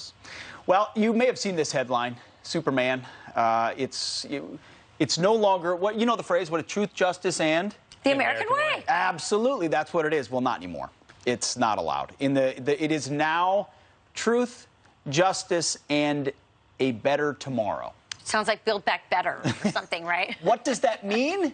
else. Well, you may have seen this headline, Superman. It's no longer, what you know the phrase, what a truth, justice, and? The American way. Absolutely, that's what it is. Well, not anymore. It's not allowed. It is now truth, justice, and a better tomorrow. Sounds like Build Back Better or something, right? What does that mean?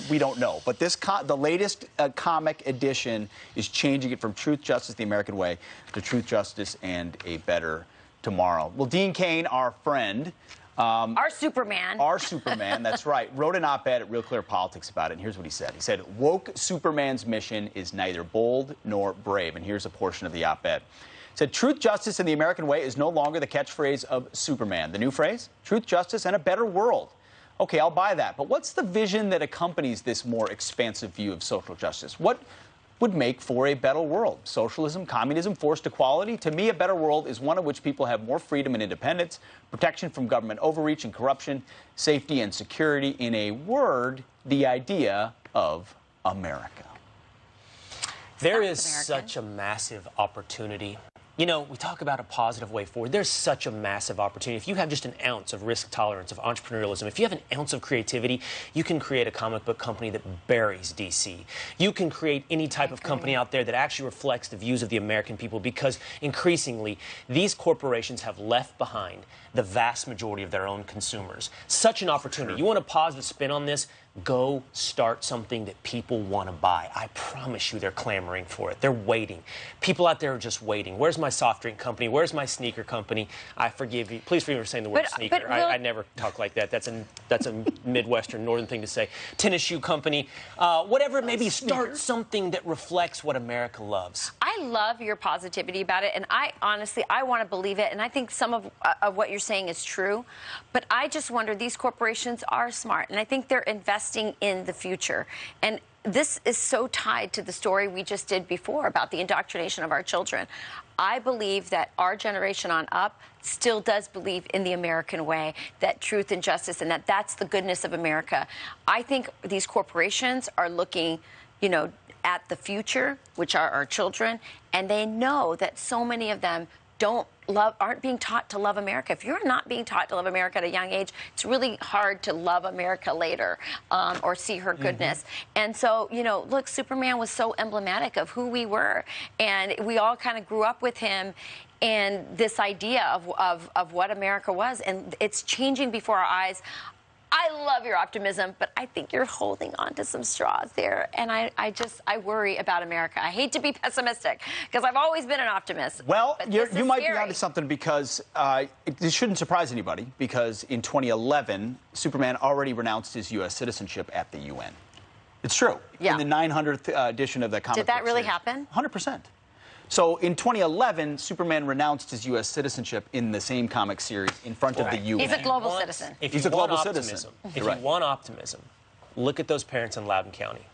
We don't know. But the latest comic edition is changing it from Truth, Justice, the American Way to Truth, Justice, and a Better Tomorrow. Well, Dean Cain, our friend. Our Superman. Our Superman, that's right. Wrote an op-ed at Real Clear Politics about it, and here's what he said. He said, woke Superman's mission is neither bold nor brave. And here's a portion of the op-ed. He said, truth, justice, and the American way is no longer the catchphrase of Superman. The new phrase? Truth, justice, and a better world. Okay, I'll buy that. But what's the vision that accompanies this more expansive view of social justice? What would make for a better world? Socialism, communism, forced equality? To me, a better world is one in which people have more freedom and independence, protection from government overreach and corruption, safety and security. In a word, the idea of America. There is such a massive opportunity. You know, we talk about a positive way forward. There's such a massive opportunity. If you have just an ounce of risk tolerance, of entrepreneurialism, if you have an ounce of creativity, you can create a comic book company that buries DC. You can create any type of company out there that actually reflects the views of the American people, because increasingly, these corporations have left behind the vast majority of their own consumers. Such an opportunity. You want a positive spin on this? Go start something that people want to buy. I promise you they're clamoring for it. They're waiting. People out there are just waiting. Where's my soft drink company? Where's my sneaker company? I forgive you. Please forgive me for saying the word sneaker. I never talk like that. That's a Midwestern, Northern thing to say. Tennis shoe company. Whatever it may be, start something that reflects what America loves. I love your positivity about it, and I want to believe it, and I think some of what you're saying is true. But I just wonder, these corporations are smart, and I think they're investing in the future. And this is so tied to the story we just did before about the indoctrination of our children. I believe that our generation on up still does believe in the American way, that truth and justice, and that that's the goodness of America. I think these corporations are looking, you know, at the future, which are our children, and they know that so many of them aren't being taught to love America. If you're not being taught to love America at a young age, it's really hard to love America later, or see her goodness. And so, you know, look, Superman was so emblematic of who we were, and we all kind of grew up with him and this idea of what America was, and it's changing before our eyes. I love your optimism, but I think you're holding on to some straws there. And I worry about America. I hate to be pessimistic, because I've always been an optimist. Well, you might be onto something, because this shouldn't surprise anybody, because in 2011, Superman already renounced his U.S. citizenship at the UN. It's true. Yeah. In the 900th edition of the comic book Did that really series. happen? 100%. So in 2011, Superman renounced his U.S. citizenship in the same comic series in front of the UN. He's a global citizen. He's a global citizen. If you want optimism, look at those parents in Loudoun County.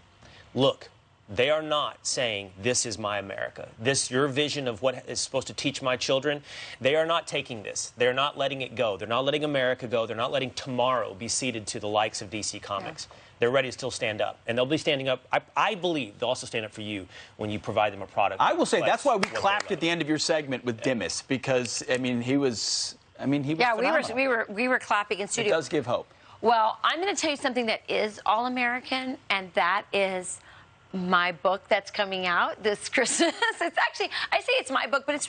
Look, they are not saying, this is my America. This, your vision of what is supposed to teach my children, they are not taking this. They're not letting it go. They're not letting America go. They're not letting tomorrow be ceded to the likes of DC Comics. Yeah. They're ready to still stand up. And they'll be standing up. I believe they'll also stand up for you when you provide them a product. I will say that's why we clapped at the end of your segment with Dimas, because, I mean, he was phenomenal. we were clapping in studio. It does give hope. Well, I'm going to tell you something that is all-American, and that is my book that's coming out this Christmas. It's actually, I say it's my book, but it's really